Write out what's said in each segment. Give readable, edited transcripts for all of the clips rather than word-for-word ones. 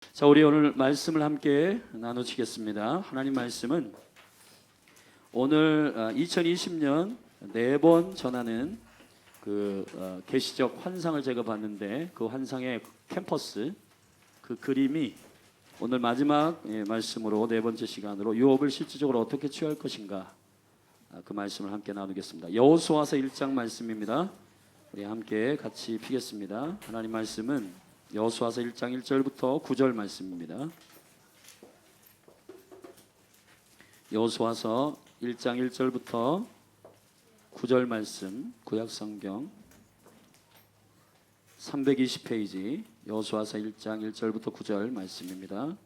자, 우리 오늘 말씀을 함께 나누시겠습니다. 하나님 말씀은 오늘 2020년 4번 전하는 그 계시적 환상을 제가 봤는데, 그 환상의 캠퍼스, 그 그림이 오늘 마지막 말씀으로 4번째 시간으로 유업을 실질적으로 어떻게 취할 것인가, 그 말씀을 함께 나누겠습니다. 여호수아서 1장 말씀입니다. 우리 함께 같이 피겠습니다. 하나님 말씀은 여호수아서 1장 1절부터 9절 말씀입니다. 여호수아서 1장 1절부터 9절 말씀, 구약성경 320페이지 여호수아서 1장 1절부터 9절 말씀입니다.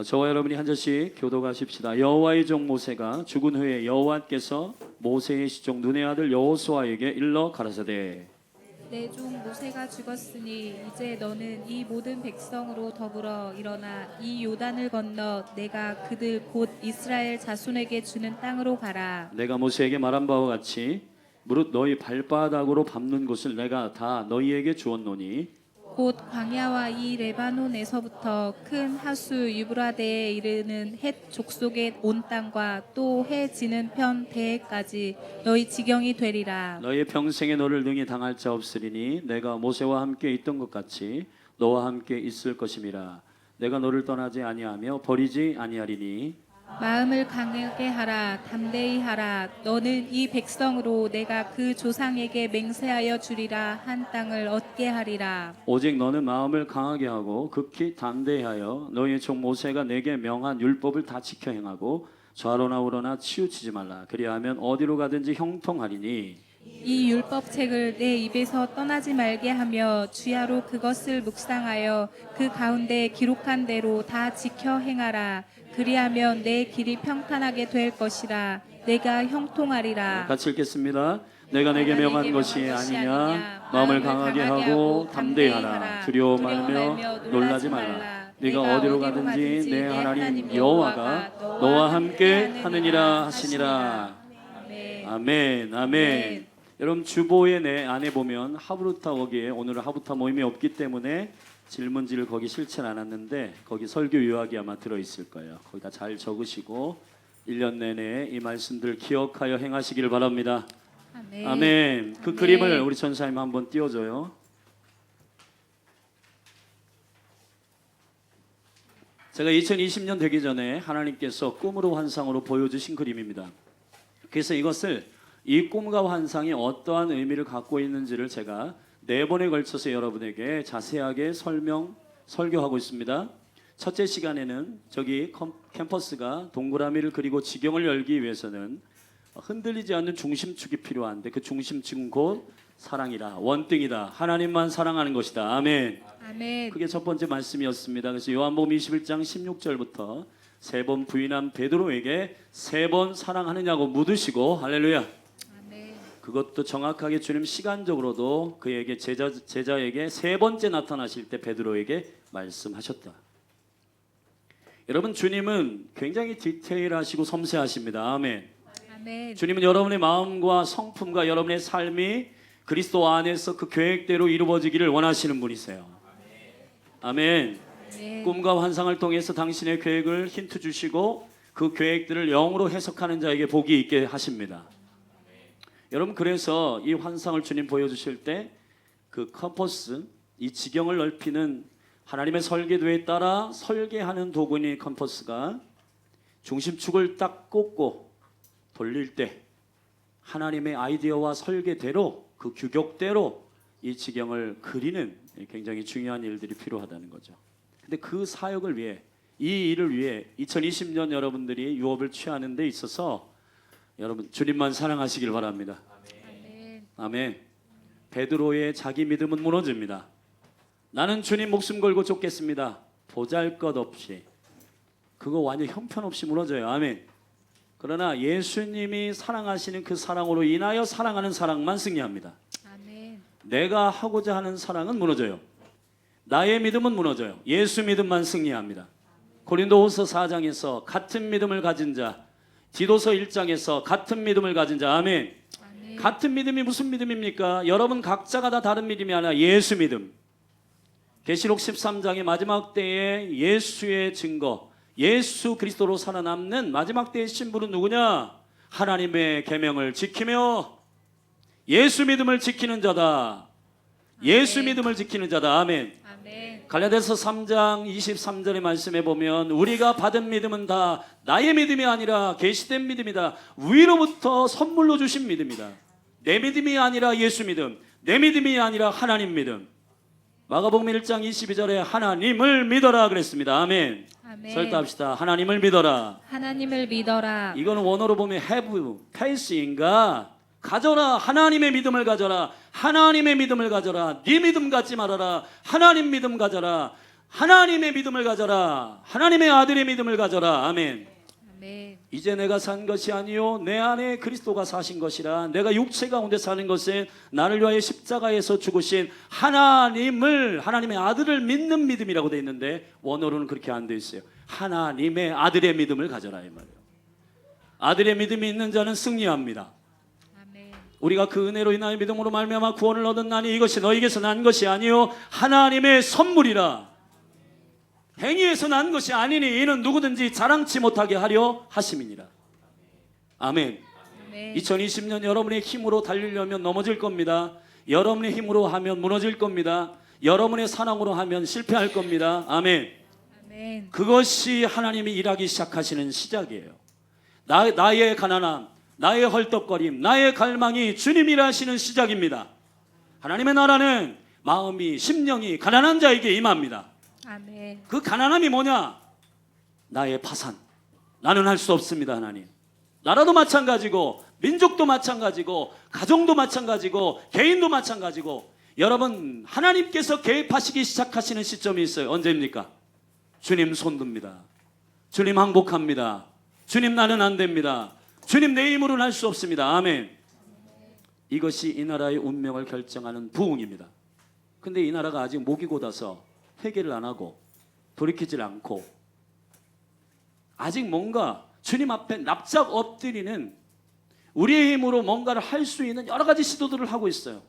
저와 여러분이 한 절씩 교독하십시다. 여호와의 종 모세가 죽은 후에 여호와께서 모세의 시종 눈의 아들 여호수아에게 일러 가라사대, 내 종 모세가 죽었으니 이제 너는 이 모든 백성으로 더불어 일어나 이 요단을 건너 내가 그들 곧 이스라엘 자손에게 주는 땅으로 가라. 내가 모세에게 말한 바와 같이 무릇 너희 발바닥으로 밟는 곳을 내가 다 너희에게 주었노니 곧 광야와 이 레바논에서부터 큰 하수 유브라데에 이르는 헷 족속의 온 땅과 또 해 지는 편 대해까지 너희 지경이 되리라. 너희 평생에 너를 능히 당할 자 없으리니 내가 모세와 함께 있던 것 같이 너와 함께 있을 것임이라. 내가 너를 떠나지 아니하며 버리지 아니하리니 마음을 강하게 하라. 담대히 하라. 너는 이 백성으로 내가 그 조상에게 맹세하여 주리라 한 땅을 얻게 하리라. 오직 너는 마음을 강하게 하고 극히 담대하여 너희 종 모세가 내게 명한 율법을 다 지켜 행하고 좌로나 우로나 치우치지 말라. 그리하면 어디로 가든지 형통하리니 이 율법책을 내 입에서 떠나지 말게 하며 주야로 그것을 묵상하여 그 가운데 기록한 대로 다 지켜 행하라. 그리하면 내 길이 평탄하게 될 것이라. 내가 형통하리라. 같이 읽겠습니다. 내가 내게 명한 것이 아니냐. 마음을 강하게 하고 담대히 하라. 두려워 말며 놀라지 말라. 네가 어디로 가든지 내 하나님 여호와가 너와 함께 하느니라 하시니라. 아멘. 아멘. 여러분, 주보의 내 안에 보면 하브루타, 거기에 오늘은 하브루타 모임이 없기 때문에 질문지를 거기 실천 않았는데 거기 설교 요약이 아마 들어있을 거예요. 거기다 잘 적으시고 1년 내내 이 말씀들 기억하여 행하시기를 바랍니다. 아멘. 아멘. 그 아멘. 그림을 우리 전사님 한번 띄워줘요. 제가 2020년 되기 전에 하나님께서 꿈으로 환상으로 보여주신 그림입니다. 그래서 이것을, 이 꿈과 환상이 어떠한 의미를 갖고 있는지를 제가 4번에 걸쳐서 여러분에게 자세하게 설교하고 있습니다. 첫째 시간에는 저기 캠퍼스가 동그라미를 그리고 지경을 열기 위해서는 흔들리지 않는 중심축이 필요한데, 그 중심축은 곧 사랑이라, 원등이다, 하나님만 사랑하는 것이다. 아멘. 아멘. 그게 첫 번째 말씀이었습니다. 그래서 요한복음 21장 16절부터 3번 부인한 베드로에게 3번 사랑하느냐고 묻으시고, 할렐루야, 그것도 정확하게 주님 시간적으로도 그에게 제자에게 3번째 나타나실 때 베드로에게 말씀하셨다. 여러분, 주님은 굉장히 디테일하시고 섬세하십니다. 아멘. 아멘. 주님은 여러분의 마음과 성품과 여러분의 삶이 그리스도 안에서 그 계획대로 이루어지기를 원하시는 분이세요. 아멘. 아멘. 꿈과 환상을 통해서 당신의 계획을 힌트 주시고 그 계획들을 영으로 해석하는 자에게 복이 있게 하십니다. 여러분, 그래서 이 환상을 주님 보여주실 때 그 컴퍼스, 이 지경을 넓히는 하나님의 설계도에 따라 설계하는 도구인 컴퍼스가 중심축을 딱 꽂고 돌릴 때 하나님의 아이디어와 설계대로, 그 규격대로 이 지경을 그리는 굉장히 중요한 일들이 필요하다는 거죠. 근데 그 사역을 위해, 이 일을 위해 2020년 여러분들이 유업을 취하는 데 있어서 여러분, 주님만 사랑하시길 바랍니다. 아멘. 아멘. 베드로의 자기 믿음은 무너집니다. 나는 주님 목숨 걸고 쫓겠습니다. 보잘것없이. 그거 완전 형편없이 무너져요. 아멘. 그러나 예수님이 사랑하시는 그 사랑으로 인하여 사랑하는 사랑만 승리합니다. 아멘. 내가 하고자 하는 사랑은 무너져요. 나의 믿음은 무너져요. 예수 믿음만 승리합니다. 고린도후서 4장에서 같은 믿음을 가진 자, 디도서 1장에서 같은 믿음을 가진 자. 아멘. 아멘. 같은 믿음이 무슨 믿음입니까? 여러분 각자가 다 다른 믿음이 아니라 예수 믿음. 계시록 13장의 마지막 때에 예수의 증거, 예수 그리스도로 살아남는 마지막 때의 신부는 누구냐? 하나님의 계명을 지키며 예수 믿음을 지키는 자다. 예수 아멘. 믿음을 지키는 자다. 아멘. 아멘. 갈라디아서 3장 23절의 말씀에 보면 우리가 받은 믿음은 다 나의 믿음이 아니라 계시된 믿음이다. 위로부터 선물로 주신 믿음이다. 내 믿음이 아니라 예수 믿음, 내 믿음이 아니라 하나님 믿음. 마가복음 1장 22절에 하나님을 믿어라 그랬습니다. 아멘. 아멘. 설득합시다. 하나님을 믿어라. 하나님을 믿어라. 이거는 원어로 보면 have, faith인가? 가져라. 하나님의 믿음을 가져라. 하나님의 믿음을 가져라. 네 믿음 갖지 말아라. 하나님 믿음 가져라. 하나님의 믿음을 가져라. 하나님의 아들의 믿음을 가져라. 아멘. 아멘. 이제 내가 산 것이 아니요 내 안에 그리스도가 사신 것이라. 내가 육체 가운데 사는 것은 나를 위하여 십자가에서 죽으신 하나님의 아들을 믿는 믿음이라고 되어 있는데 원어로는 그렇게 안 되어 있어요. 하나님의 아들의 믿음을 가져라 이 말이에요. 아들의 믿음이 있는 자는 승리합니다. 아멘. 우리가 그 은혜로 인하여 믿음으로 말미암아 구원을 얻었나니 이것이 너희에게서 난 것이 아니요 하나님의 선물이라. 행위에서 난 것이 아니니 이는 누구든지 자랑치 못하게 하려 하심이니라. 아멘. 아멘. 2020년 여러분의 힘으로 달리려면 넘어질 겁니다. 여러분의 힘으로 하면 무너질 겁니다. 여러분의 사랑으로 하면 실패할 겁니다. 아멘. 아멘. 그것이 하나님이 일하기 시작하시는 시작이에요. 나의 가난함, 나의 헐떡거림, 나의 갈망이 주님 일하시는 시작입니다. 하나님의 나라는 마음이 심령이 가난한 자에게 임합니다. 아멘. 그 가난함이 뭐냐? 나의 파산. 나는 할 수 없습니다. 하나님. 나라도 마찬가지고 민족도 마찬가지고 가정도 마찬가지고 개인도 마찬가지고 여러분 하나님께서 개입하시기 시작하시는 시점이 있어요. 언제입니까? 주님 손듭니다. 주님 항복합니다. 주님 나는 안 됩니다. 주님 내 힘으로는 할 수 없습니다. 아멘. 이것이 이 나라의 운명을 결정하는 부흥입니다. 근데 이 나라가 아직 목이 곧아서 회개를 안 하고 돌이키질 않고 아직 뭔가 주님 앞에 납작 엎드리는 우리의 힘으로 뭔가를 할 수 있는 여러 가지 시도들을 하고 있어요.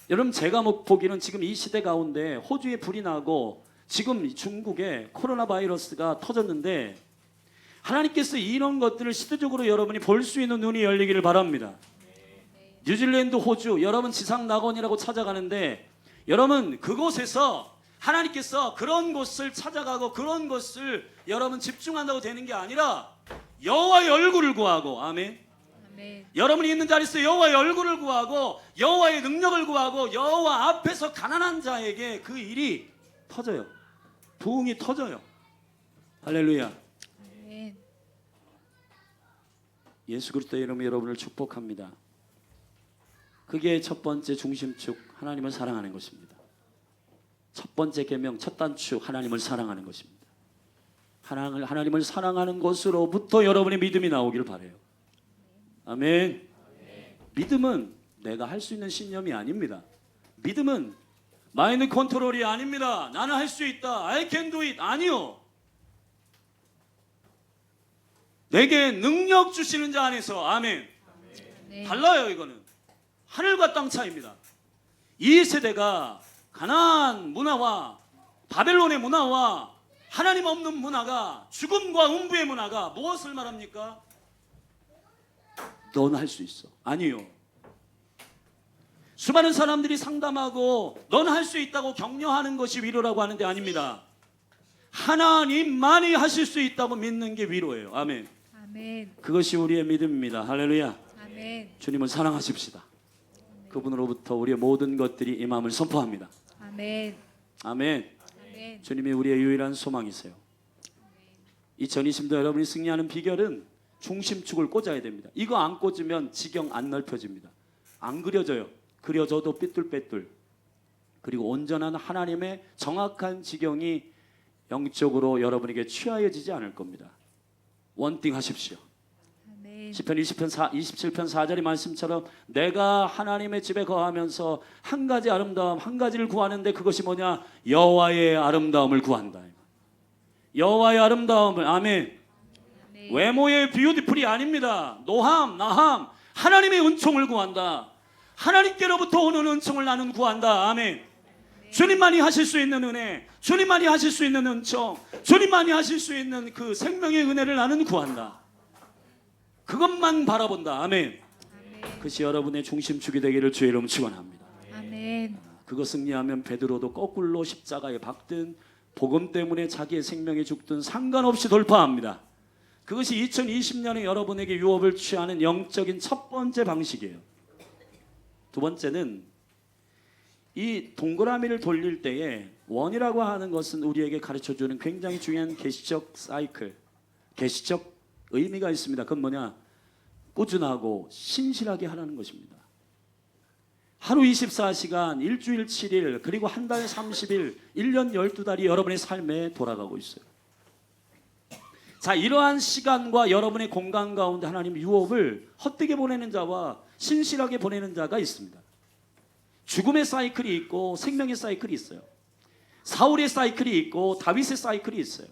여러분 제가 보기는 지금 이 시대 가운데 호주에 불이 나고 지금 중국에 코로나 바이러스가 터졌는데 하나님께서 이런 것들을 시대적으로 여러분이 볼 수 있는 눈이 열리기를 바랍니다. 뉴질랜드, 호주 여러분 지상낙원이라고 찾아가는데 여러분 그곳에서 하나님께서 그런 곳을 찾아가고 그런 곳을 여러분 집중한다고 되는 게 아니라 여호와의 얼굴을 구하고 아멘. 아멘. 여러분이 있는 자리에서 여호와의 얼굴을 구하고 여호와의 능력을 구하고 여호와 앞에서 가난한 자에게 그 일이 터져요. 부흥이 터져요. 할렐루야. 아멘. 예수 그리스도의 이름으로 여러분을 축복합니다. 그게 첫 번째 중심축 하나님을 사랑하는 것입니다. 첫 번째 계명 첫 단축 하나님을 사랑하는 것입니다. 하나님을 사랑하는 것으로부터 여러분의 믿음이 나오길 바라요. 아멘. 믿음은 내가 할 수 있는 신념이 아닙니다. 믿음은 마인드 컨트롤이 아닙니다. 나는 할 수 있다. I can do it. 아니요. 내게 능력 주시는 자 안에서 아멘. 네. 달라요. 이거는 하늘과 땅 차이입니다. 이 세대가 가나안 문화와 바벨론의 문화와 하나님 없는 문화가 죽음과 음부의 문화가 무엇을 말합니까? 넌 할 수 있어. 아니요. 수많은 사람들이 상담하고 넌 할 수 있다고 격려하는 것이 위로라고 하는데 아닙니다. 하나님만이 하실 수 있다고 믿는 게 위로예요. 아멘. 아멘. 그것이 우리의 믿음입니다. 할렐루야. 아멘. 주님을 사랑하십시다. 그분으로부터 우리의 모든 것들이 임함을 선포합니다. 아멘. 아멘. 아멘. 주님이 우리의 유일한 소망이세요. 2020년 여러분이 승리하는 비결은 중심축을 꽂아야 됩니다. 이거 안 꽂으면 지경 안 넓혀집니다. 안 그려져요. 그려져도 삐뚤빼뚤. 그리고 온전한 하나님의 정확한 지경이 영적으로 여러분에게 취하여지지 않을 겁니다. 원띵 하십시오. 아멘. 시편 27편 4절의 말씀처럼 내가 하나님의 집에 거하면서 한 가지 아름다움 한 가지를 구하는데 그것이 뭐냐? 여호와의 아름다움을 구한다. 여호와의 아름다움을 아멘. 외모의 뷰티풀이 아닙니다. 노함, 나함, 하나님의 은총을 구한다. 하나님께로부터 오는 은총을 나는 구한다. 아멘. 주님만이 하실 수 있는 은혜, 주님만이 하실 수 있는 은총, 주님만이 하실 수 있는 그 생명의 은혜를 나는 구한다. 그것만 바라본다. 아멘. 그것이 여러분의 중심축이 되기를 주의 이름 축원합니다. 아멘. 그거 승리하면 베드로도 거꾸로 십자가에 박든 복음 때문에 자기의 생명에 죽든 상관없이 돌파합니다. 그것이 2020년에 여러분에게 유업을 취하는 영적인 첫 번째 방식이에요. 두 번째는 이 동그라미를 돌릴 때에 원이라고 하는 것은 우리에게 가르쳐주는 굉장히 중요한 계시적 사이클, 계시적 의미가 있습니다. 그건 뭐냐? 꾸준하고 신실하게 하라는 것입니다. 하루 24시간, 일주일 7일, 그리고 한 달 30일, 1년 12달이 여러분의 삶에 돌아가고 있어요. 자, 이러한 시간과 여러분의 공간 가운데 하나님 유업을 헛되게 보내는 자와 신실하게 보내는 자가 있습니다. 죽음의 사이클이 있고 생명의 사이클이 있어요. 사울의 사이클이 있고 다윗의 사이클이 있어요.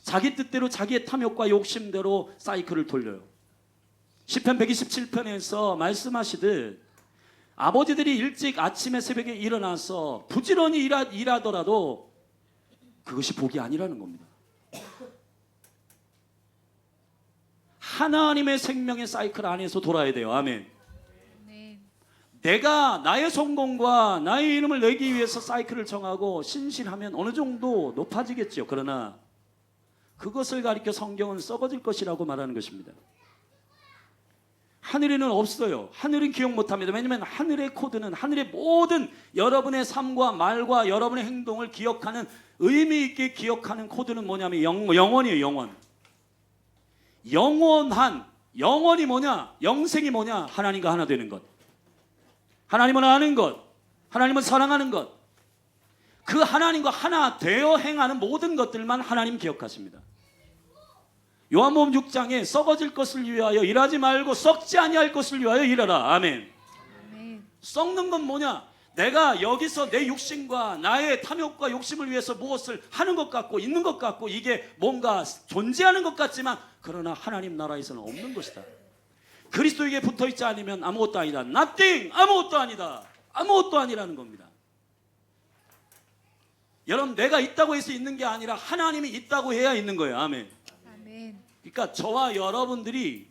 자기 뜻대로 자기의 탐욕과 욕심대로 사이클을 돌려요. 시편 127편에서 말씀하시듯 아버지들이 일찍 아침에 새벽에 일어나서 부지런히 일하더라도 그것이 복이 아니라는 겁니다. 하나님의 생명의 사이클 안에서 돌아야 돼요. 아멘. 내가 나의 성공과 나의 이름을 내기 위해서 사이클을 정하고 신실하면 어느 정도 높아지겠죠. 그러나 그것을 가리켜 성경은 썩어질 것이라고 말하는 것입니다. 하늘에는 없어요. 하늘은 기억 못합니다. 왜냐하면 하늘의 코드는 하늘의 모든 여러분의 삶과 말과 여러분의 행동을 기억하는, 의미 있게 기억하는 코드는 뭐냐면 영원이에요. 영원. 영원한, 영원이 뭐냐? 영생이 뭐냐? 하나님과 하나 되는 것, 하나님을 아는 것, 하나님을 사랑하는 것, 그 하나님과 하나 되어 행하는 모든 것들만 하나님 기억하십니다. 요한복음 6장에 썩어질 것을 위하여 일하지 말고 썩지 아니할 것을 위하여 일하라. 아멘. 썩는 건 뭐냐? 내가 여기서 내 육신과 나의 탐욕과 욕심을 위해서 무엇을 하는 것 같고 있는 것 같고 이게 뭔가 존재하는 것 같지만 그러나 하나님 나라에서는 없는 것이다. 그리스도에게 붙어있지 않으면 아무것도 아니다. nothing, 아무것도 아니다. 아무것도 아니라는 겁니다. 여러분, 내가 있다고 해서 있는 게 아니라 하나님이 있다고 해야 있는 거예요. 아멘. 그러니까 저와 여러분들이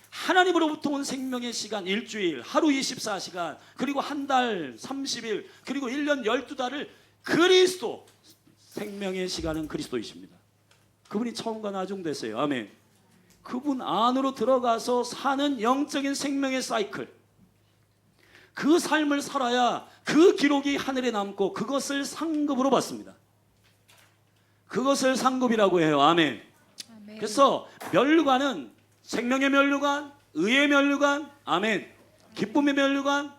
하나님으로부터 온 생명의 시간, 일주일, 하루 24시간, 그리고 한 달 30일, 그리고 1년 12달을 그리스도, 생명의 시간은 그리스도이십니다. 그분이 처음과 나중 되세요. 아멘. 그분 안으로 들어가서 사는 영적인 생명의 사이클, 그 삶을 살아야 그 기록이 하늘에 남고 그것을 상급으로 받습니다. 그것을 상급이라고 해요. 아멘. 그래서 면류관은 생명의 면류관, 의의 면류관, 아멘, 기쁨의 면류관.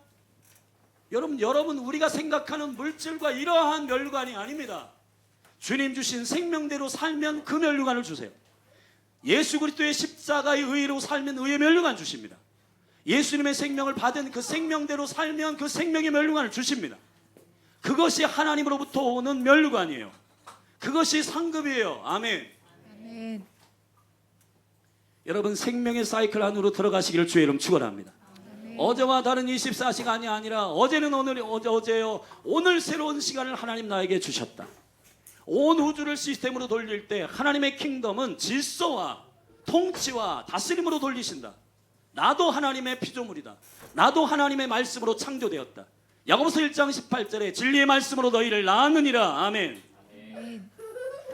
여러분 우리가 생각하는 물질과 이러한 면류관이 아닙니다. 주님 주신 생명대로 살면 그 면류관을 주세요. 예수 그리스도의 십자가의 의로 살면 의의 면류관 주십니다. 예수님의 생명을 받은 그 생명대로 살면 그 생명의 면류관을 주십니다. 그것이 하나님으로부터 오는 면류관이에요. 그것이 상급이에요. 아멘. 아멘. 여러분, 생명의 사이클 안으로 들어가시기를 주의 이름 축원합니다. 어제와 다른 24시간이 아니라 어제는 오늘이 어제요. 오늘 새로운 시간을 하나님 나에게 주셨다. 온 우주를 시스템으로 돌릴 때 하나님의 킹덤은 질서와 통치와 다스림으로 돌리신다. 나도 하나님의 피조물이다. 나도 하나님의 말씀으로 창조되었다. 야고보서 1장 18절에 진리의 말씀으로 너희를 낳았느니라. 아멘.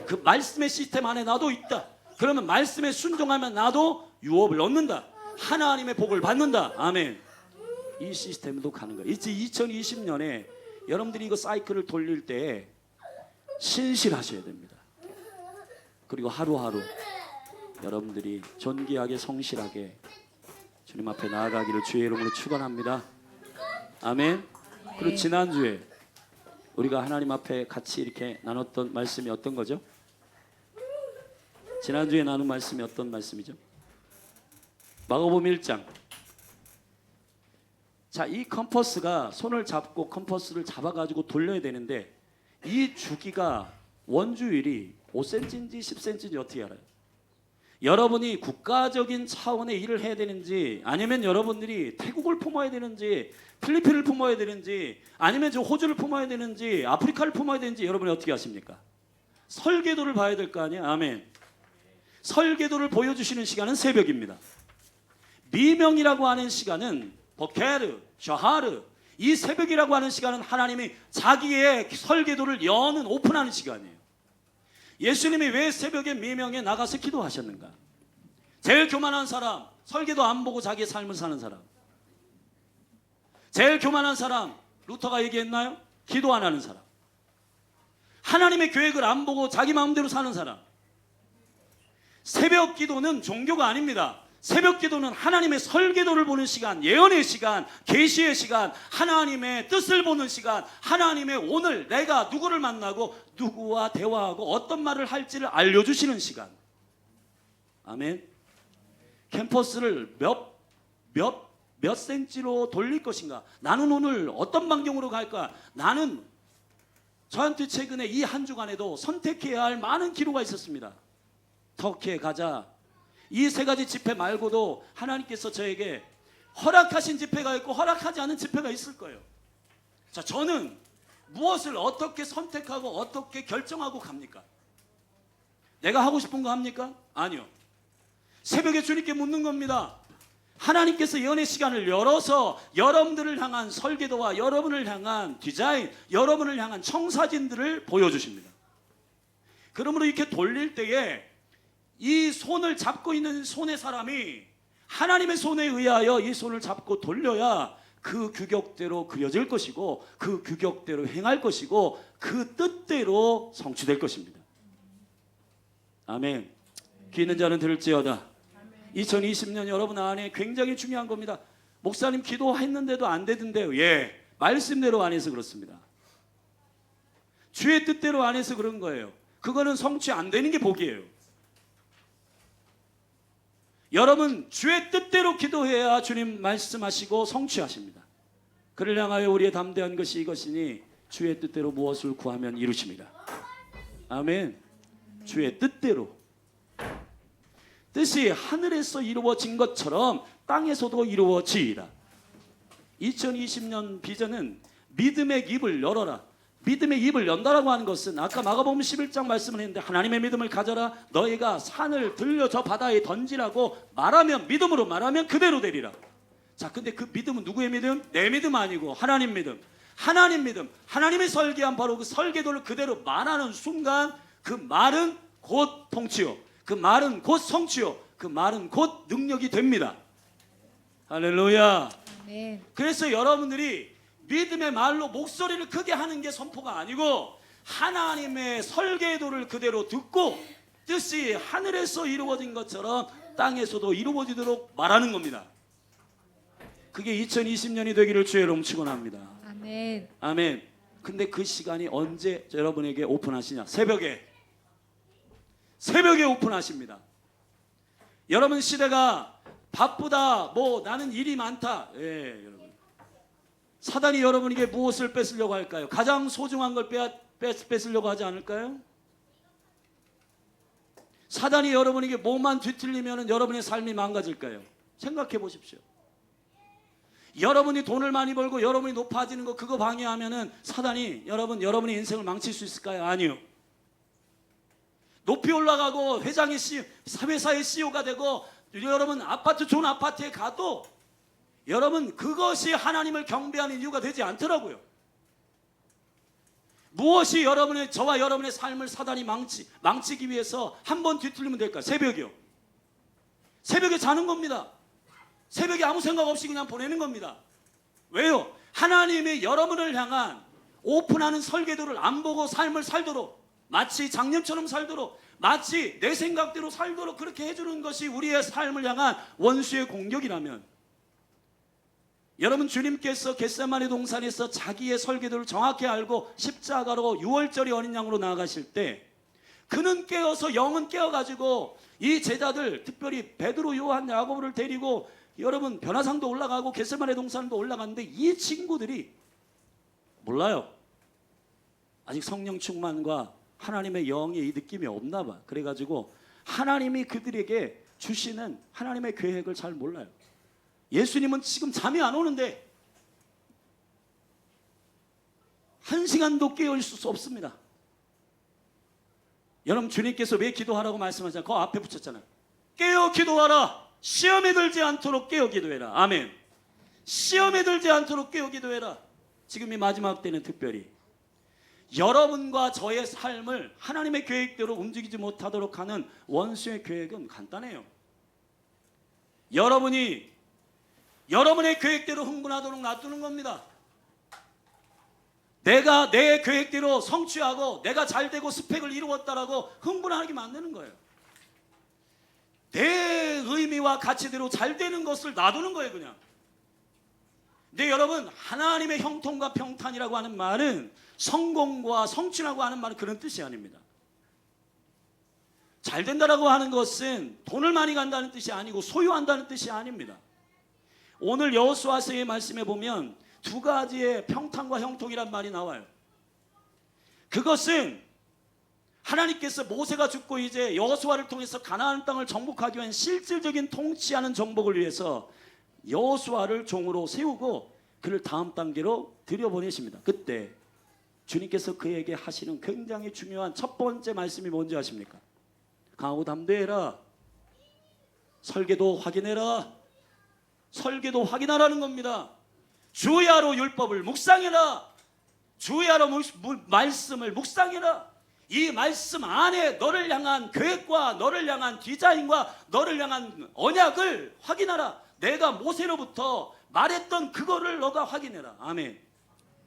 그 말씀의 시스템 안에 나도 있다. 그러면 말씀에 순종하면 나도 유업을 얻는다. 하나님의 복을 받는다. 아멘. 이 시스템도 가는 거예요. 이제 2020년에 여러분들이 이거 사이클을 돌릴 때 신실하셔야 됩니다. 그리고 하루하루 여러분들이 존귀하게 성실하게 주님 앞에 나아가기를 주의 이름으로 축원합니다. 아멘. 그리고 지난주에 우리가 하나님 앞에 같이 이렇게 나눴던 말씀이 어떤 거죠? 지난주에 나눈 말씀이 어떤 말씀이죠? 마가복음 1장. 자, 이 컴퍼스가 손을 잡고 컴퍼스를 잡아가지고 돌려야 되는데 이 주기가 원주율이 5cm인지 10cm인지 어떻게 알아요? 여러분이 국가적인 차원의 일을 해야 되는지, 아니면 여러분들이 태국을 품어야 되는지, 필리핀을 품어야 되는지, 아니면 저 호주를 품어야 되는지, 아프리카를 품어야 되는지 여러분이 어떻게 하십니까? 설계도를 봐야 될 거 아니에요. 아멘. 설계도를 보여주시는 시간은 새벽입니다. 미명이라고 하는 시간은 버케르, 샤하르, 이 새벽이라고 하는 시간은 하나님이 자기의 설계도를 여는 오픈하는 시간이에요. 예수님이 왜 새벽에 미명에 나가서 기도하셨는가? 제일 교만한 사람, 설계도 안 보고 자기의 삶을 사는 사람. 제일 교만한 사람, 루터가 얘기했나요? 기도 안 하는 사람. 하나님의 계획을 안 보고 자기 마음대로 사는 사람. 새벽 기도는 종교가 아닙니다. 새벽 기도는 하나님의 설계도를 보는 시간, 예언의 시간, 계시의 시간, 하나님의 뜻을 보는 시간, 하나님의 오늘 내가 누구를 만나고 누구와 대화하고 어떤 말을 할지를 알려주시는 시간. 아멘. 캠퍼스를 몇 센치로 돌릴 것인가? 나는 오늘 어떤 반경으로 갈까? 나는 저한테 최근에 이 한 주간에도 선택해야 할 많은 기로가 있었습니다. 터키에 가자. 이 세 가지 집회 말고도 하나님께서 저에게 허락하신 집회가 있고 허락하지 않은 집회가 있을 거예요. 자, 저는 무엇을 어떻게 선택하고 어떻게 결정하고 갑니까? 내가 하고 싶은 거 합니까? 아니요. 새벽에 주님께 묻는 겁니다. 하나님께서 예언의 시간을 열어서 여러분들을 향한 설계도와 여러분을 향한 디자인, 여러분을 향한 청사진들을 보여주십니다. 그러므로 이렇게 돌릴 때에 이 손을 잡고 있는 손의 사람이 하나님의 손에 의하여 이 손을 잡고 돌려야 그 규격대로 그려질 것이고 그 규격대로 행할 것이고 그 뜻대로 성취될 것입니다. 아멘. 귀 있는 자는 들을지어다. 2020년 여러분 안에 굉장히 중요한 겁니다. 목사님 기도했는데도 안 되던데요. 예, 말씀대로 안 해서 그렇습니다. 주의 뜻대로 안 해서 그런 거예요. 그거는 성취 안 되는 게 복이에요. 여러분 주의 뜻대로 기도해야 주님 말씀하시고 성취하십니다. 그를 향하여 우리의 담대한 것이 이것이니 주의 뜻대로 무엇을 구하면 이루십니다. 아멘. 주의 뜻대로. 뜻이 하늘에서 이루어진 것처럼 땅에서도 이루어지리라. 2020년 비전은 믿음의 입을 열어라. 믿음의 입을 연다라고 하는 것은 아까 마가복음 11장 말씀을 했는데 하나님의 믿음을 가져라. 너희가 산을 들려 저 바다에 던지라고 말하면, 믿음으로 말하면 그대로 되리라. 자, 근데 그 믿음은 누구의 믿음? 내 믿음 아니고 하나님 믿음. 하나님 믿음. 하나님의 설계한 바로 그 설계도를 그대로 말하는 순간 그 말은 곧 통치요. 그 말은 곧 성취요. 그 말은 곧 능력이 됩니다. 할렐루야. 아멘. 그래서 여러분들이 믿음의 말로 목소리를 크게 하는 게 선포가 아니고 하나님의 설계도를 그대로 듣고 뜻이 하늘에서 이루어진 것처럼 땅에서도 이루어지도록 말하는 겁니다. 그게 2020년이 되기를 주의 이름으로 축원합니다. 아멘. 아멘. 근데 그 시간이 언제 여러분에게 오픈하시냐? 새벽에 오픈하십니다. 여러분 시대가 바쁘다, 뭐 나는 일이 많다. 예, 여러분. 사단이 여러분에게 무엇을 뺏으려고 할까요? 가장 소중한 걸 뺏으려고 하지 않을까요? 사단이 여러분에게 뭐만 뒤틀리면 여러분의 삶이 망가질까요? 생각해 보십시오. 여러분이 돈을 많이 벌고 여러분이 높아지는 거 그거 방해하면은 사단이 여러분의 인생을 망칠 수 있을까요? 아니요. 높이 올라가고 회장의 회사의 CEO가 되고 여러분 좋은 아파트에 가도 여러분 그것이 하나님을 경배하는 이유가 되지 않더라고요. 무엇이 저와 여러분의 삶을 사단이 망치기 위해서 한 번 뒤틀리면 될까요? 새벽이요. 새벽에 자는 겁니다. 새벽에 아무 생각 없이 그냥 보내는 겁니다. 왜요? 하나님이 여러분을 향한 오픈하는 설계도를 안 보고 삶을 살도록, 마치 장님처럼 살도록, 마치 내 생각대로 살도록 그렇게 해주는 것이 우리의 삶을 향한 원수의 공격이라면, 여러분 주님께서 겟세마네 동산에서 자기의 설계도를 정확히 알고 십자가로 유월절이 어린 양으로 나아가실 때 그는 깨어서 영은 깨어가지고 이 제자들, 특별히 베드로, 요한, 야고보를 데리고 여러분 변화산도 올라가고 겟세마네 동산도 올라갔는데 이 친구들이 몰라요. 아직 성령 충만과 하나님의 영의 이 느낌이 없나 봐. 그래가지고 하나님이 그들에게 주시는 하나님의 계획을 잘 몰라요. 예수님은 지금 잠이 안 오는데 1시간도 깨어 있을 수 없습니다. 여러분, 주님께서 왜 기도하라고 말씀하잖아요. 그 앞에 붙였잖아요. 깨어 기도하라. 시험에 들지 않도록 깨어 기도해라. 아멘. 시험에 들지 않도록 깨어 기도해라. 지금 이 마지막 때는 특별히 여러분과 저의 삶을 하나님의 계획대로 움직이지 못하도록 하는 원수의 계획은 간단해요. 여러분이 여러분의 계획대로 흥분하도록 놔두는 겁니다. 내가 내 계획대로 성취하고 내가 잘되고 스펙을 이루었다라고 흥분하게 만드는 거예요. 내 의미와 가치대로 잘되는 것을 놔두는 거예요, 그냥. 근데 여러분, 하나님의 형통과 평탄이라고 하는 말은 성공과 성취라고 하는 말은 그런 뜻이 아닙니다. 잘 된다라고 하는 것은 돈을 많이 간다는 뜻이 아니고 소유한다는 뜻이 아닙니다. 오늘 여호수아서의 말씀에 보면 두 가지의 평탄과 형통이란 말이 나와요. 그것은 하나님께서 모세가 죽고 이제 여호수아를 통해서 가나안 땅을 정복하기 위한 실질적인 통치하는 정복을 위해서 여호수아를 종으로 세우고 그를 다음 단계로 들여보내십니다. 그때 주님께서 그에게 하시는 굉장히 중요한 첫 번째 말씀이 뭔지 아십니까? 강하고 담대해라. 설계도 확인해라. 설계도 확인하라는 겁니다. 주야로 율법을 묵상해라. 주야로 말씀을 묵상해라. 이 말씀 안에 너를 향한 계획과 너를 향한 디자인과 너를 향한 언약을 확인하라. 내가 모세로부터 말했던 그거를 너가 확인해라. 아멘.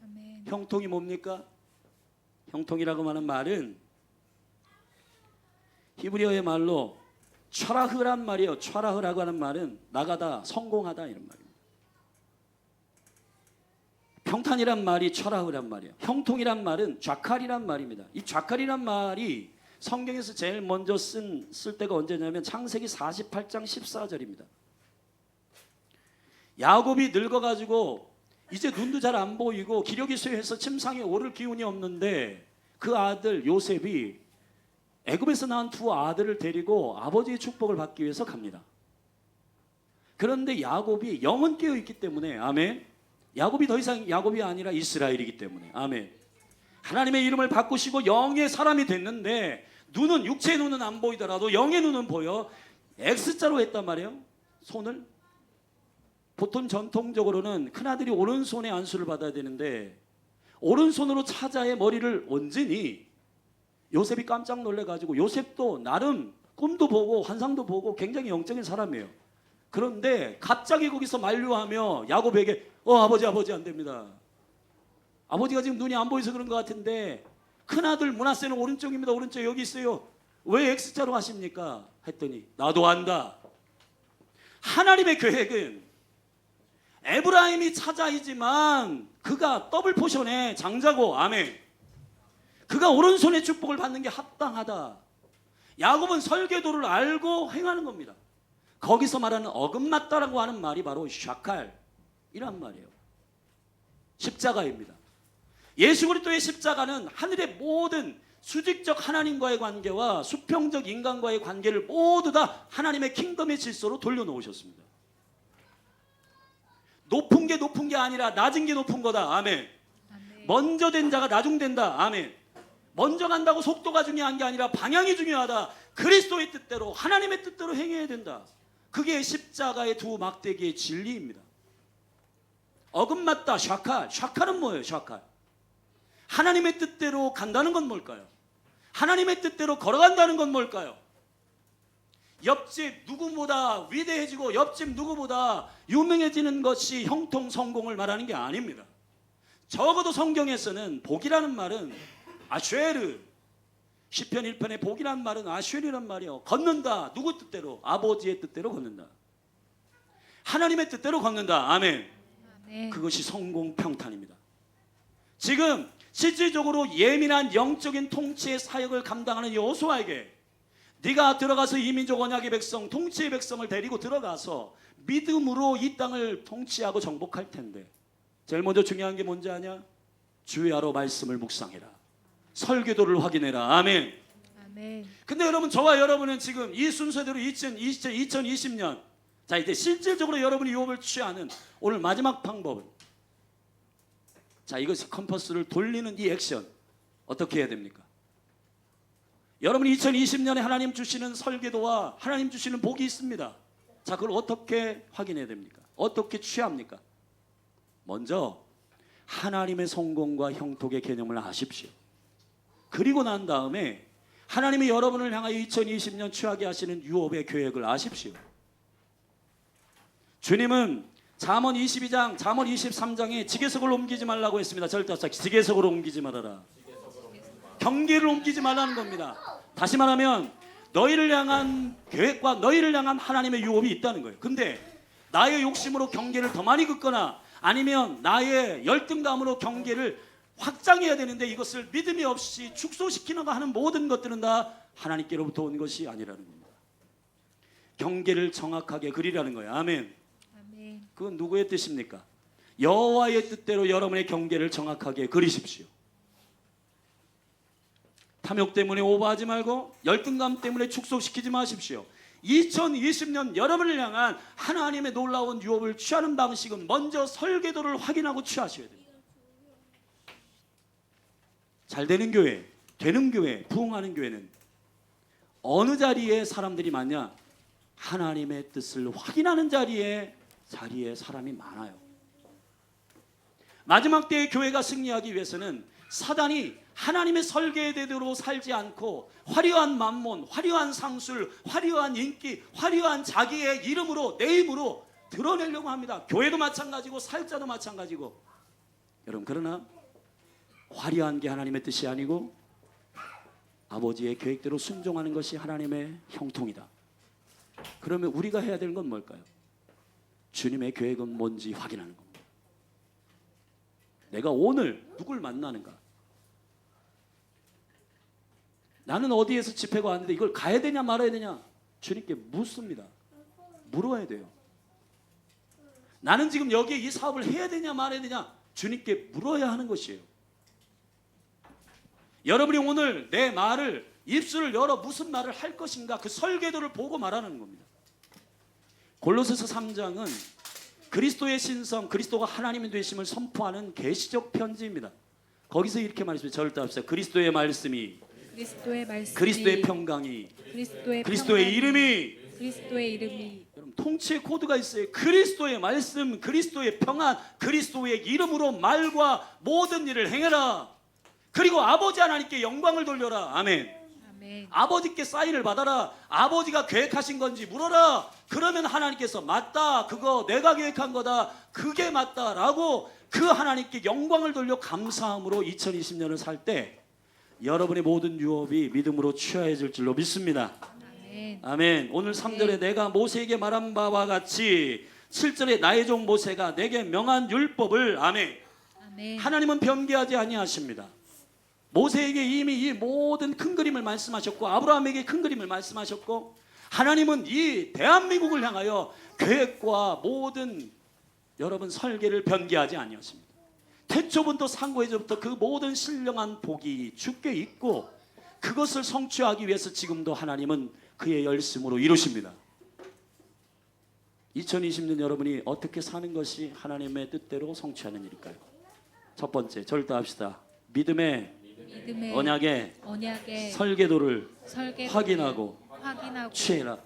아멘. 형통이 뭡니까? 형통이라고 하는 말은 히브리어의 말로 촤라흐란 말이에요. 촤라흐라고 하는 말은 나가다, 성공하다 이런 말입니다. 평탄이란 말이 촤라흐란 말이에요. 형통이란 말은 좌칼이란 말입니다. 이 좌칼이란 말이 성경에서 제일 먼저 쓸 때가 언제냐면 창세기 48장 14절입니다. 야곱이 늙어가지고 이제 눈도 잘 안 보이고 기력이 쇠해서 침상에 오를 기운이 없는데 그 아들 요셉이 애굽에서 낳은 두 아들을 데리고 아버지의 축복을 받기 위해서 갑니다. 그런데 야곱이 영은 깨어 있기 때문에 아멘. 야곱이 더 이상 야곱이 아니라 이스라엘이기 때문에 아멘. 하나님의 이름을 바꾸시고 영의 사람이 됐는데 눈은 육체의 눈은 안 보이더라도 영의 눈은 보여. X자로 했단 말이에요. 손을. 보통 전통적으로는 큰아들이 오른손에 안수를 받아야 되는데 오른손으로 차자의 머리를 얹으니 요셉이 깜짝 놀래가지고, 요셉도 나름 꿈도 보고 환상도 보고 굉장히 영적인 사람이에요. 그런데 갑자기 거기서 만류하며 야곱에게 아버지 안 됩니다. 아버지가 지금 눈이 안 보여서 그런 것 같은데 큰아들 므낫세는 오른쪽입니다. 오른쪽 여기 있어요. 왜 X자로 하십니까? 했더니 나도 안다. 하나님의 계획은 에브라임이 차자이지만 그가 더블 포션의 장자고 아멘. 그가 오른손의 축복을 받는 게 합당하다. 야곱은 설계도를 알고 행하는 겁니다. 거기서 말하는 어긋맞다라고 하는 말이 바로 샤칼이란 말이에요. 십자가입니다. 예수 그리스도의 십자가는 하늘의 모든 수직적 하나님과의 관계와 수평적 인간과의 관계를 모두 다 하나님의 킹덤의 질서로 돌려놓으셨습니다. 높은 게 아니라 낮은 게 높은 거다. 아멘. 아멘. 먼저 된 자가 나중된다. 아멘. 먼저 간다고 속도가 중요한 게 아니라 방향이 중요하다. 그리스도의 뜻대로 하나님의 뜻대로 행해야 된다. 그게 십자가의 두 막대기의 진리입니다. 어긋맞다. 샤칼. 샤칼은 뭐예요? 샤칼. 하나님의 뜻대로 간다는 건 뭘까요? 하나님의 뜻대로 걸어간다는 건 뭘까요? 옆집 누구보다 위대해지고 옆집 누구보다 유명해지는 것이 형통 성공을 말하는 게 아닙니다. 적어도 성경에서는 복이라는 말은 아쉐르, 시편 1편의 복이라는 말은 아쉐르란 말이요. 걷는다. 누구 뜻대로? 아버지의 뜻대로 걷는다. 하나님의 뜻대로 걷는다. 아멘. 아멘. 그것이 성공 평탄입니다. 지금 실질적으로 예민한 영적인 통치의 사역을 감당하는 여호수아에게 네가 들어가서 이민족 언약의 백성, 통치의 백성을 데리고 들어가서 믿음으로 이 땅을 통치하고 정복할 텐데 제일 먼저 중요한 게 뭔지 아냐? 주야로 말씀을 묵상해라. 설계도를 확인해라. 아멘. 아멘. 근데 여러분, 저와 여러분은 지금 이 순서대로 2020년, 자 이제 실질적으로 여러분이 유업을 취하는 오늘 마지막 방법은, 자 이것이 컴퍼스를 돌리는 이 액션 어떻게 해야 됩니까? 여러분이 2020년에 하나님 주시는 설계도와 하나님 주시는 복이 있습니다. 자 그걸 어떻게 확인해야 됩니까? 어떻게 취합니까? 먼저 하나님의 성공과 형통의 개념을 아십시오. 그리고 난 다음에 하나님이 여러분을 향하여 2020년 취하게 하시는 유업의 계획을 아십시오. 주님은 잠언 22장, 잠언 23장에 지게석을 옮기지 말라고 했습니다. 절대 지게석으로 옮기지 말아라. 경계를 옮기지 말라는 겁니다. 다시 말하면 너희를 향한 계획과 너희를 향한 하나님의 유업이 있다는 거예요. 근데 나의 욕심으로 경계를 더 많이 긋거나 아니면 나의 열등감으로 경계를 확장해야 되는데 이것을 믿음이 없이 축소시키는가 하는 모든 것들은 다 하나님께로부터 온 것이 아니라는 겁니다. 경계를 정확하게 그리라는 거예요. 아멘. 아멘. 그건 누구의 뜻입니까? 여호와의 뜻대로 여러분의 경계를 정확하게 그리십시오. 탐욕 때문에 오버하지 말고 열등감 때문에 축소시키지 마십시오. 2020년 여러분을 향한 하나님의 놀라운 유업을 취하는 방식은 먼저 설계도를 확인하고 취하셔야 됩니다. 잘 되는 교회, 되는 교회, 부흥하는 교회는 어느 자리에 사람들이 많냐? 하나님의 뜻을 확인하는 자리에 사람이 많아요. 마지막 때의 교회가 승리하기 위해서는 사단이 하나님의 설계대로 살지 않고 화려한 만몬, 화려한 상술, 화려한 인기, 화려한 자기의 이름으로, 내 힘으로 드러내려고 합니다. 교회도 마찬가지고 살자도 마찬가지고. 여러분, 그러나 화려한 게 하나님의 뜻이 아니고 아버지의 계획대로 순종하는 것이 하나님의 형통이다. 그러면 우리가 해야 되는 건 뭘까요? 주님의 계획은 뭔지 확인하는 겁니다. 내가 오늘 누굴 만나는가? 나는 어디에서 집회가 왔는데 이걸 가야 되냐 말아야 되냐? 주님께 묻습니다. 물어야 돼요. 나는 지금 여기에 이 사업을 해야 되냐 말아야 되냐? 주님께 물어야 하는 것이에요. 여러분이 오늘 내 말을, 입술을 열어 무슨 말을 할 것인가, 그 설계도를 보고 말하는 겁니다. 골로새서 3장은 그리스도의 신성, 그리스도가 하나님이 되심을 선포하는 계시적 편지입니다. 거기서 이렇게 말했습니다. 저를 따라합시다. 그리스도의 말씀이, 그리스도의 평강이, 그리스도의 이름이, 여러분 통치의 코드가 있어요. 그리스도의 말씀, 그리스도의 평안, 그리스도의 이름으로 말과 모든 일을 행해라. 그리고 아버지 하나님께 영광을 돌려라. 아멘. 아멘. 아버지께 사인을 받아라. 아버지가 계획하신 건지 물어라. 그러면 하나님께서 맞다, 그거 내가 계획한 거다, 그게 맞다라고 그 하나님께 영광을 돌려 감사함으로 2020년을 살 때 여러분의 모든 유업이 믿음으로 취하여질 줄로 믿습니다. 아멘. 아멘. 오늘 3절에 내가 모세에게 말한 바와 같이 7절에 나의 종 모세가 내게 명한 율법을, 아멘. 아멘. 하나님은 변개하지 아니하십니다. 모세에게 이미 이 모든 큰 그림을 말씀하셨고 아브라함에게 큰 그림을 말씀하셨고 하나님은 이 대한민국을 향하여 계획과 모든 여러분 설계를 변개하지 아니하십니다. 태초부터 상고해서부터 그 모든 신령한 복이 주께 있고 그것을 성취하기 위해서 지금도 하나님은 그의 열심으로 이루십니다. 2020년 여러분이 어떻게 사는 것이 하나님의 뜻대로 성취하는 일일까요? 첫 번째, 절도합시다. 믿음의 언약의 설계도를 확인하고 취해라.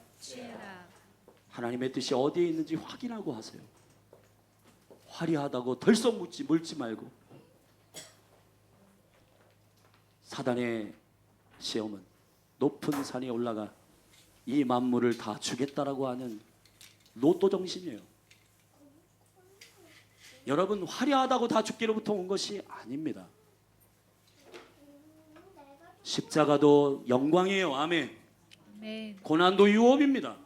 하나님의 뜻이 어디에 있는지 확인하고 하세요. 화려하다고 덜썩 물지 말고. 사단의 시험은 높은 산에 올라가 이 만물을 다 주겠다라고 하는 로또 정신이에요. 여러분, 화려하다고 다 주기로부터 온 것이 아닙니다. 십자가도 영광이에요. 아멘. 아멘. 고난도 유업입니다.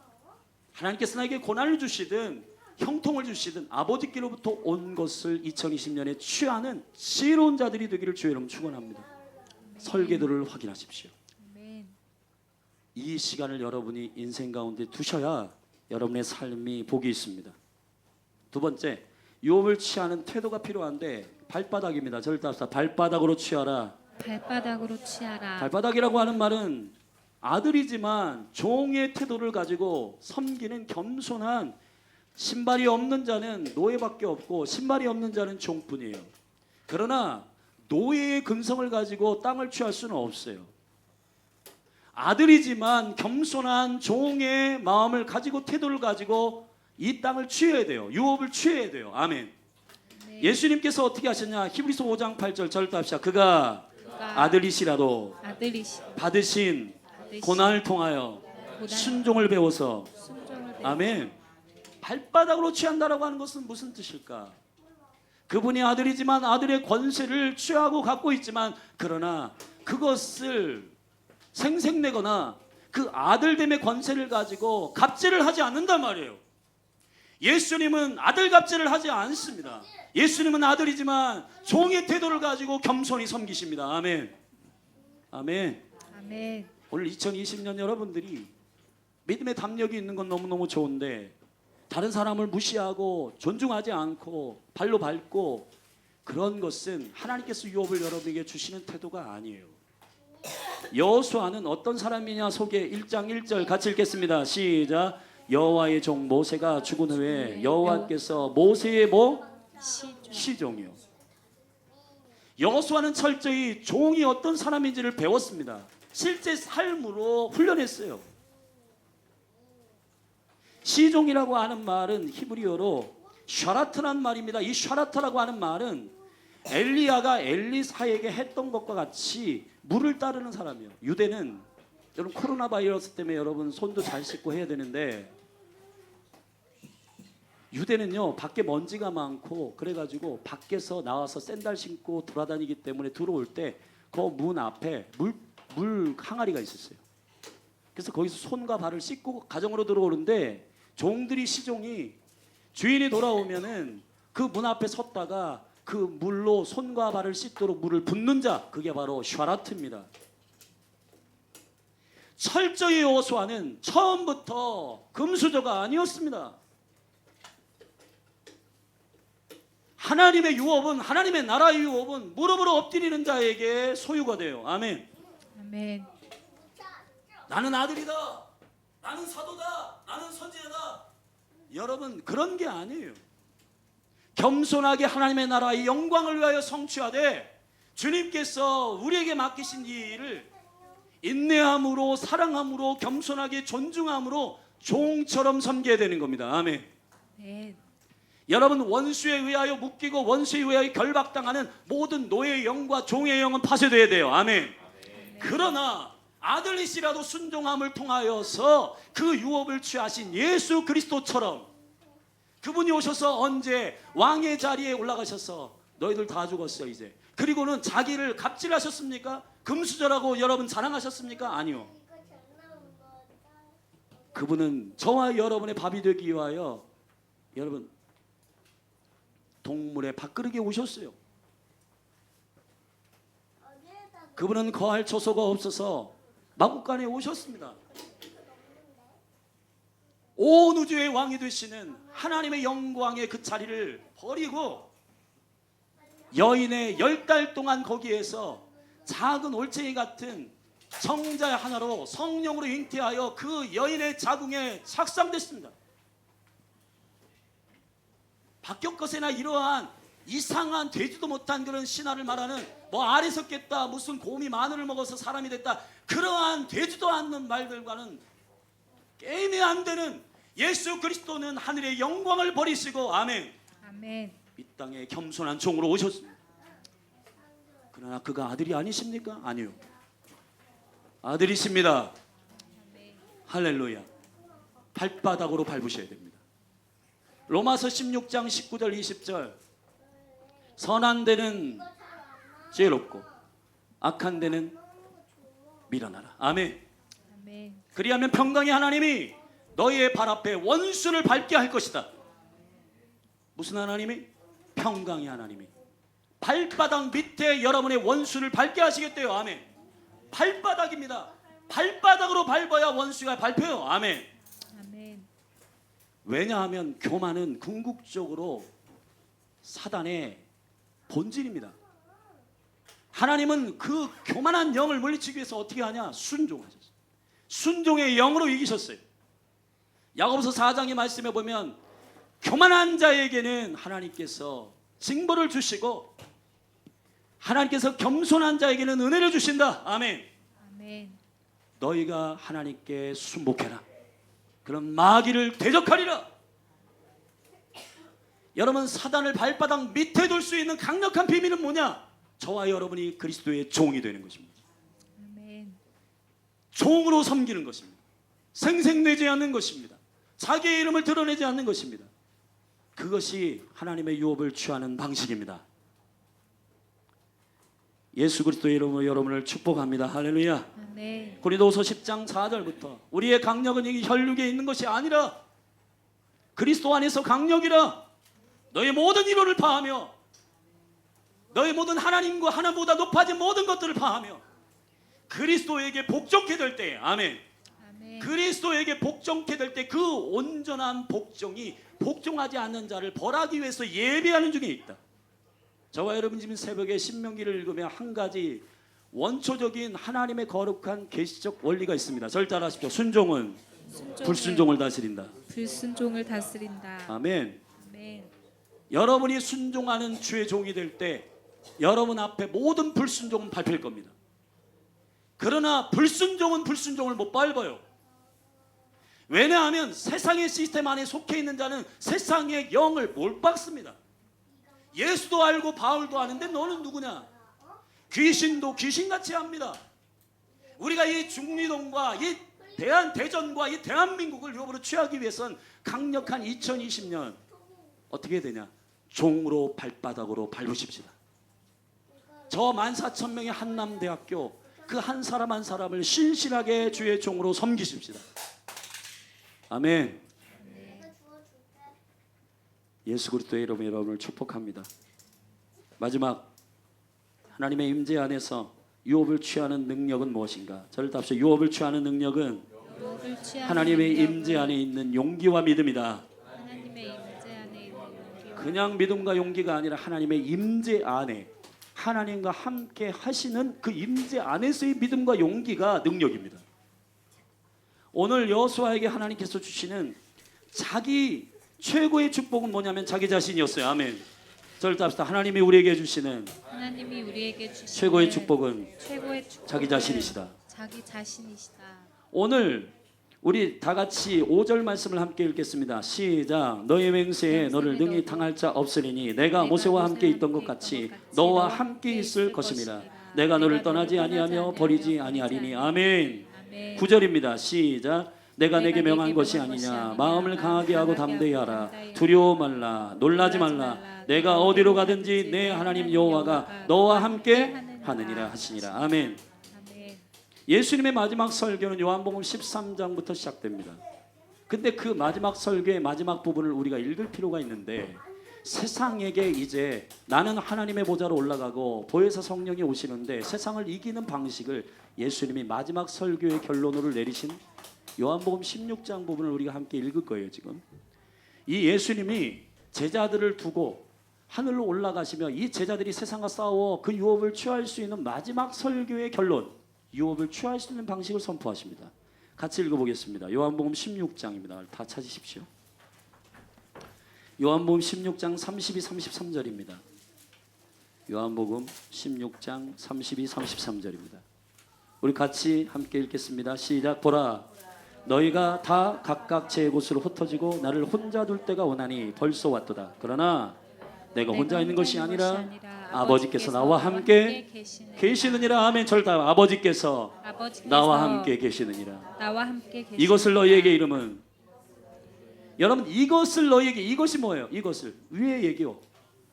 하나님께서 나에게 고난을 주시든 형통을 주시든 아버지께로부터 온 것을 2020년에 취하는 지혜로운 자들이 되기를 주의 이름 축원합니다. 설계도를 확인하십시오. 아멘. 이 시간을 여러분이 인생 가운데 두셔야 여러분의 삶이 복이 있습니다. 두 번째, 유업을 취하는 태도가 필요한데 발바닥입니다. 절대 합시다. 발바닥으로 취하라. 발바닥으로 취하라. 발바닥이라고 하는 말은 아들이지만 종의 태도를 가지고 섬기는 겸손한, 신발이 없는 자는 노예밖에 없고 신발이 없는 자는 종뿐이에요. 그러나 노예의 근성을 가지고 땅을 취할 수는 없어요. 아들이지만 겸손한 종의 마음을 가지고 태도를 가지고 이 땅을 취해야 돼요. 유업을 취해야 돼요. 아멘. 네. 예수님께서 어떻게 하셨냐? 히브리서 5장 8절 절도 합시다. 그가 그가 아들이시라도 아들이시 받으신 고난을 통하여 순종을 배워서, 순종을 배워 아멘, 발바닥으로 취한다라고 하는 것은 무슨 뜻일까? 그분이 아들이지만 아들의 권세를 취하고 갖고 있지만, 그러나 그것을 생색내거나 그 아들됨의 권세를 가지고 갑질을 하지 않는단 말이에요. 예수님은 아들 갑질을 하지 않습니다. 예수님은 아들이지만 종의 태도를 가지고 겸손히 섬기십니다. 아멘. 아멘. 아멘. 오늘 2020년 여러분들이 믿음의 담력이 있는 건 너무너무 좋은데, 다른 사람을 무시하고 존중하지 않고 발로 밟고 그런 것은 하나님께서 유업을 여러분에게 주시는 태도가 아니에요. 여호수아는 어떤 사람이냐? 소개 1장 1절 같이 읽겠습니다. 시작. 여호와의 종 모세가 죽은 후에 여호와께서 모세의 시종이요. 여호수아는 철저히 종이 어떤 사람인지를 배웠습니다. 실제 삶으로 훈련했어요. 시종이라고 하는 말은 히브리어로 샤라트란 말입니다. 이 샤라트라고 하는 말은 엘리야가 엘리사에게 했던 것과 같이 물을 따르는 사람이에요. 유대는, 여러분 코로나 바이러스 때문에 여러분 손도 잘 씻고 해야 되는데, 유대는요 밖에 먼지가 많고 그래가지고 밖에서 나와서 샌들 신고 돌아다니기 때문에 들어올 때 그 문 앞에 물 항아리가 있었어요. 그래서 거기서 손과 발을 씻고 가정으로 들어오는데, 종들이, 시종이 주인이 돌아오면은 그 문 앞에 섰다가 그 물로 손과 발을 씻도록 물을 붓는 자, 그게 바로 샤라트입니다. 철저히 여호수아는 처음부터 금수저가 아니었습니다. 하나님의 유업은, 하나님의 나라의 유업은 무릎으로 엎드리는 자에게 소유가 돼요. 아멘. 아멘. 나는 아들이다, 나는 사도다, 나는 선지자다. 여러분 그런 게 아니에요. 겸손하게 하나님의 나라의 영광을 위하여 성취하되, 주님께서 우리에게 맡기신 이 일을 인내함으로, 사랑함으로, 겸손하게 존중함으로 종처럼 섬겨야 되는 겁니다. 아멘. 네. 여러분 원수에 의하여 묶이고 원수에 의하여 결박당하는 모든 노예의 영과 종의 영은 파쇄되어야 돼요. 아멘. 그러나 아들이시라도 순종함을 통하여서 그 유업을 취하신 예수 그리스도처럼, 그분이 오셔서 언제 왕의 자리에 올라가셔서 너희들 다 죽었어 이제, 그리고는 자기를 갑질하셨습니까? 금수저라고 여러분 자랑하셨습니까? 아니요. 그분은 저와 여러분의 밥이 되기 위하여 여러분 동물의 밥그릇에 오셨어요. 그분은 거할 처소가 없어서 마국간에 오셨습니다. 온 우주의 왕이 되시는 하나님의 영광의 그 자리를 버리고 여인의 10달 동안 거기에서 작은 올챙이 같은 성자 하나로 성령으로 잉태하여 그 여인의 자궁에 착상됐습니다. 박격것이나 이러한 이상한 되지도 못한 그런 신화를 말하는, 뭐 알이 섞였다, 무슨 곰이 마늘을 먹어서 사람이 됐다, 그러한 되지도 않는 말들과는 게임이 안 되는 예수 그리스도는 하늘의 영광을 버리시고, 아멘, 아멘. 이 땅에 겸손한 종으로 오셨습니다. 그러나 그가 아들이 아니십니까? 아니요, 아들이십니다. 할렐루야. 발바닥으로 밟으셔야 됩니다. 로마서 16장 19절 20절, 선한 데는 지혜롭고 악한 데는 밀어나라. 아멘. 아멘. 그리하면 평강의 하나님이 너희의 발 앞에 원수를 밟게 할 것이다. 무슨 하나님이? 평강의 하나님이 발바닥 밑에 여러분의 원수를 밟게 하시겠대요. 아멘. 발바닥입니다. 발바닥으로 밟아야 원수가 밟혀요. 아멘. 아멘. 왜냐하면 교만은 궁극적으로 사단의 본질입니다. 하나님은 그 교만한 영을 물리치기 위해서 어떻게 하냐? 순종하셨어요. 순종의 영으로 이기셨어요. 야고보서 4장의 말씀에 보면 교만한 자에게는 하나님께서 징벌을 주시고 하나님께서 겸손한 자에게는 은혜를 주신다. 아멘. 아멘. 너희가 하나님께 순복해라. 그런 마귀를 대적하리라. 여러분, 사단을 발바닥 밑에 둘 수 있는 강력한 비밀은 뭐냐? 저와 여러분이 그리스도의 종이 되는 것입니다. 아멘. 종으로 섬기는 것입니다. 생색내지 않는 것입니다. 자기의 이름을 드러내지 않는 것입니다. 그것이 하나님의 유업을 취하는 방식입니다. 예수 그리스도의 이름으로 여러분을 축복합니다. 할렐루야. 아멘. 고린도후서 10장 4절부터 우리의 강력은 이 혈육에 있는 것이 아니라 그리스도 안에서 강력이라. 너의 모든 이론을 파하며 너의 모든 하나님과 하나님보다 높아진 모든 것들을 파하며 그리스도에게 복종케 될 때, 아멘. 아멘. 그리스도에게 복종케 될 때 그 온전한 복종이 복종하지 않는 자를 벌하기 위해서 예비하는 중에 있다. 저와 여러분 지금 새벽에 신명기를 읽으면 한 가지 원초적인 하나님의 거룩한 계시적 원리가 있습니다. 절 따라하십시오. 순종은 불순종을 다스린다. 불순종을 다스린다. 아멘. 아멘. 여러분이 순종하는 주의 종이 될 때 여러분 앞에 모든 불순종은 밟힐 겁니다. 그러나 불순종은 불순종을 못 밟아요. 왜냐하면 세상의 시스템 안에 속해 있는 자는 세상의 영을 못 박습니다. 예수도 알고 바울도 아는데 너는 누구냐? 귀신도 귀신같이 합니다. 우리가 이 중리동과 이 대전과 이 대한민국을 유업으로 취하기 위해선 강력한 2020년 어떻게 되냐? 종으로 발바닥으로 밟으십시다. 저 14,000명의 한남대학교 그 한 사람 한 사람을 신실하게 주의 종으로 섬기십시다. 아멘. 예수 그리스도의 이름으로 여러분을 축복합니다. 마지막, 하나님의 임재 안에서 유업을 취하는 능력은 무엇인가? 저를 답시오. 유업을 취하는 능력은 유업을 취하는 하나님의 능력은 임재 안에 있는 용기와 믿음이다. 하나님의 임재 안에 있는 용기와 그냥 믿음과 용기가 아니라 하나님의 임재 안에 하나님과 함께 하시는 그 임재 안에서의 믿음과 용기가 능력입니다. 오늘 여호수아에게 하나님께서 주시는 자기 최고의 축복은 뭐냐면 자기 자신이었어요. 아멘. 저를 답시다. 하나님이 우리에게 주시는 하나님이 우리에게 주시는 최고의 축복은 최고의 축복은 자기 자신이시다. 자기 자신이시다. 오늘 우리 다 같이 5절 말씀을 함께 읽겠습니다. 시작. 너의 맹세에 너를 능히 당할 자 없으리니 내가 모세와 함께 있던 것 같이 너와 함께 있을 것임이라. 내가 너를 떠나지 아니하며 버리지 아니하리니. 아멘. 아멘. 9절입니다. 시작. 내가 내게 명한 것이 아니냐. 마음을 강하게 하고 담대히 하라. 두려워 말라. 놀라지 말라. 내가 어디로 가든지 내 하나님 여호와가 너와 함께 하느니라 하시니라. 아멘. 아멘. 예수님의 마지막 설교는 요한복음 13장부터 시작됩니다. 근데 그 마지막 설교의 마지막 부분을 우리가 읽을 필요가 있는데 세상에게 이제 나는 하나님의 보좌로 올라가고 보혜사 성령이 오시는데 세상을 이기는 방식을 예수님이 마지막 설교의 결론으로 내리신 요한복음 16장 부분을 우리가 함께 읽을 거예요. 지금 이 예수님이 제자들을 두고 하늘로 올라가시며 이 제자들이 세상과 싸워 그 유업을 취할 수 있는 마지막 설교의 결론, 유업을 취할 수 있는 방식을 선포하십니다. 같이 읽어보겠습니다. 요한복음 16장입니다. 다 찾으십시오. 요한복음 16장 32, 33절입니다. 요한복음 16장 32, 33절입니다. 우리 같이 함께 읽겠습니다. 시작. 보라, 너희가 다 각각 제 곳으로 흩어지고 나를 혼자 둘 때가 오나니 벌써 왔도다. 그러나 내가 혼자 있는 것이 아니라 아버지께서 나와 함께 계시느니라. 아멘. 절다. 아버지께서 나와 함께 계시느니라. 나와 함께 계시느니라. 이것을 너희에게 이름은, 여러분 이것을 너희에게, 이것이 뭐예요? 이것을 위의 얘기요.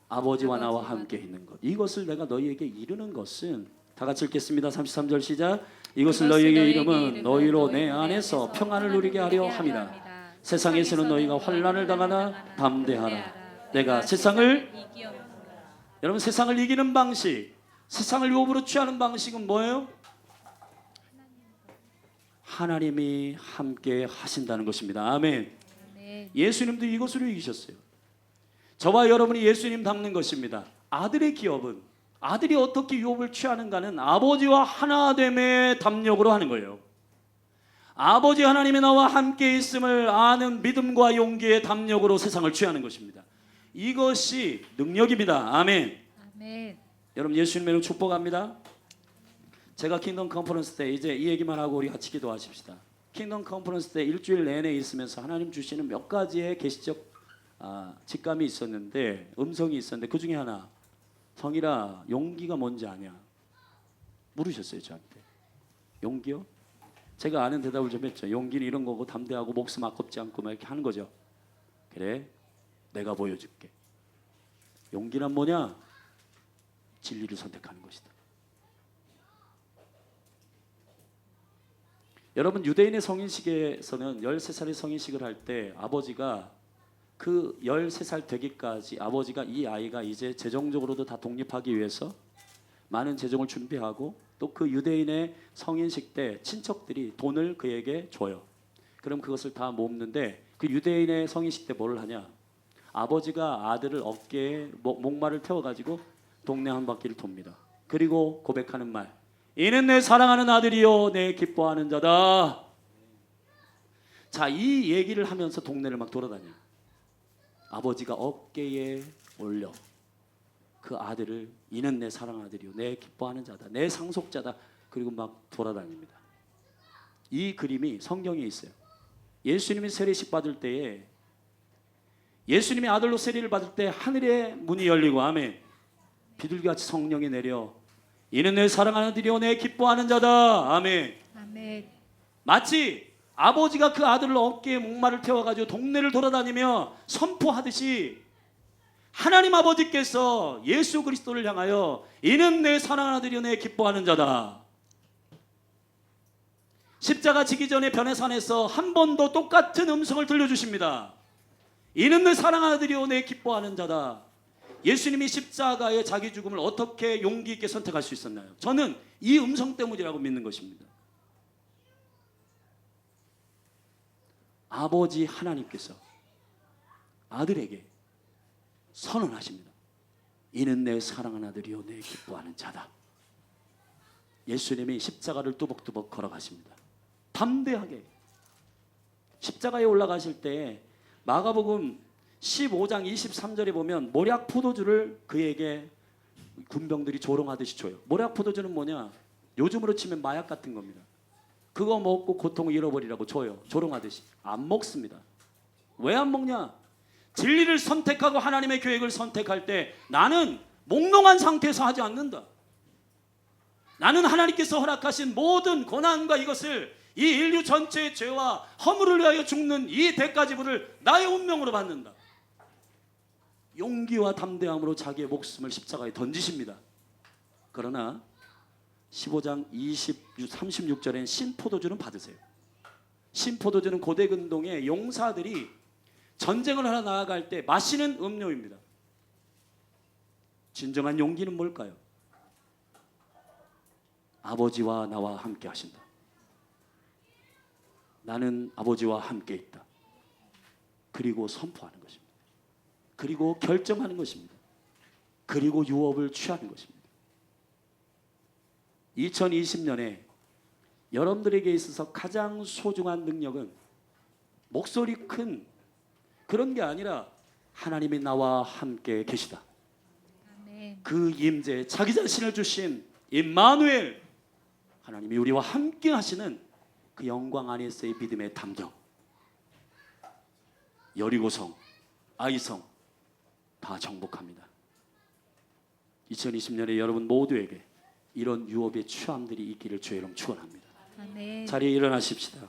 아버지와 나와 함께 있는 것. 이것을 내가 너희에게 이르는 것은, 다 같이 읽겠습니다. 33절 시작. 이것을 너희에게 이름은 너희로 내 안에서 평안을 누리게 하려 함이라. 세상에서는 너희가 환난을 당하나 담대하라. 내가 세상을, 여러분 세상을 이기는 방식, 세상을 유업으로 취하는 방식은 뭐예요? 하나님이 함께 하신다는 것입니다. 아멘. 예수님도 이것으로 이기셨어요. 저와 여러분이 예수님 닮는 것입니다. 아들의 기업은, 아들이 어떻게 유업을 취하는가는 아버지와 하나됨의 담력으로 하는 거예요. 아버지 하나님이 나와 함께 있음을 아는 믿음과 용기의 담력으로 세상을 취하는 것입니다. 이것이 능력입니다. 아멘. 아멘. 여러분 예수님의 축복합니다. 제가 킹덤 컨퍼런스 때 이제 이 얘기만 하고 우리 같이 기도하십시다. 킹덤 컨퍼런스 때 일주일 내내 있으면서 하나님 주시는 몇 가지의 계시적 직감이 있었는데, 음성이 있었는데, 그 중에 하나, 성일아 용기가 뭔지 아냐 물으셨어요 저한테. 용기요? 제가 아는 대답을 좀 했죠. 용기는 이런 거고 담대하고 목숨 아깝지 않고 막 이렇게 하는 거죠. 그래, 내가 보여줄게. 용기란 뭐냐? 진리를 선택하는 것이다. 여러분 유대인의 성인식에서는 13살의 성인식을 할 때 아버지가 그 13살 되기까지 아버지가 이 아이가 이제 재정적으로도 다 독립하기 위해서 많은 재정을 준비하고, 또 그 유대인의 성인식 때 친척들이 돈을 그에게 줘요. 그럼 그것을 다 모으는데, 그 유대인의 성인식 때 뭘 하냐? 아버지가 아들을 어깨에 목마를 태워가지고 동네 한 바퀴를 돕니다. 그리고 고백하는 말, 이는 내 사랑하는 아들이요 내 기뻐하는 자다. 자, 이 얘기를 하면서 동네를 막 돌아다녀. 아버지가 어깨에 올려 그 아들을, 이는 내 사랑하는 아들이요 내 기뻐하는 자다, 내 상속자다. 그리고 막 돌아다닙니다. 이 그림이 성경에 있어요. 예수님이 세례식 받을 때에, 예수님이 아들로 세례를 받을 때 하늘의 문이 열리고, 아멘, 비둘기같이 성령이 내려 이는 내 사랑하는 아들이요 내 기뻐하는 자다. 아멘. 아멘. 마치 아버지가 그 아들을 어깨에 목마를 태워가지고 동네를 돌아다니며 선포하듯이 하나님 아버지께서 예수 그리스도를 향하여 이는 내 사랑하는 아들이요 내 기뻐하는 자다. 십자가 지기 전에 변해산에서 한 번 더 똑같은 음성을 들려주십니다. 이는 내 사랑하는 아들이요 내 기뻐하는 자다. 예수님이 십자가의 자기 죽음을 어떻게 용기 있게 선택할 수 있었나요? 저는 이 음성 때문이라고 믿는 것입니다. 아버지 하나님께서 아들에게 선언하십니다. 이는 내 사랑하는 아들이요 내 기뻐하는 자다. 예수님이 십자가를 뚜벅뚜벅 걸어가십니다. 담대하게 십자가에 올라가실 때 마가복음 15장 23절에 보면 모략 포도주를 그에게 군병들이 조롱하듯이 줘요. 모략 포도주는 뭐냐? 요즘으로 치면 마약 같은 겁니다. 그거 먹고 고통을 잃어버리라고 줘요. 조롱하듯이. 안 먹습니다. 왜 안 먹냐? 진리를 선택하고 하나님의 계획을 선택할 때 나는 몽롱한 상태에서 하지 않는다. 나는 하나님께서 허락하신 모든 고난과 이것을, 이 인류 전체의 죄와 허물을 위하여 죽는 이 대가지불을 나의 운명으로 받는다. 용기와 담대함으로 자기의 목숨을 십자가에 던지십니다. 그러나 15장 36절엔 신포도주는 받으세요. 신포도주는 고대 근동의 용사들이 전쟁을 하러 나아갈 때 마시는 음료입니다. 진정한 용기는 뭘까요? 아버지와 나와 함께 하신다. 나는 아버지와 함께 있다. 그리고 선포하는 것입니다. 그리고 결정하는 것입니다. 그리고 유업을 취하는 것입니다. 2020년에 여러분들에게 있어서 가장 소중한 능력은 목소리 큰 그런 게 아니라 하나님이 나와 함께 계시다. 아멘. 그 임재, 자기 자신을 주신 임마누엘, 하나님이 우리와 함께 하시는 그 영광 안에서의 믿음의 담력. 여리고성, 아이성 다 정복합니다. 2020년에 여러분 모두에게 이런 유업의 추함들이 있기를 주의 이름 축원합니다. 아멘. 자리에 일어나십시다.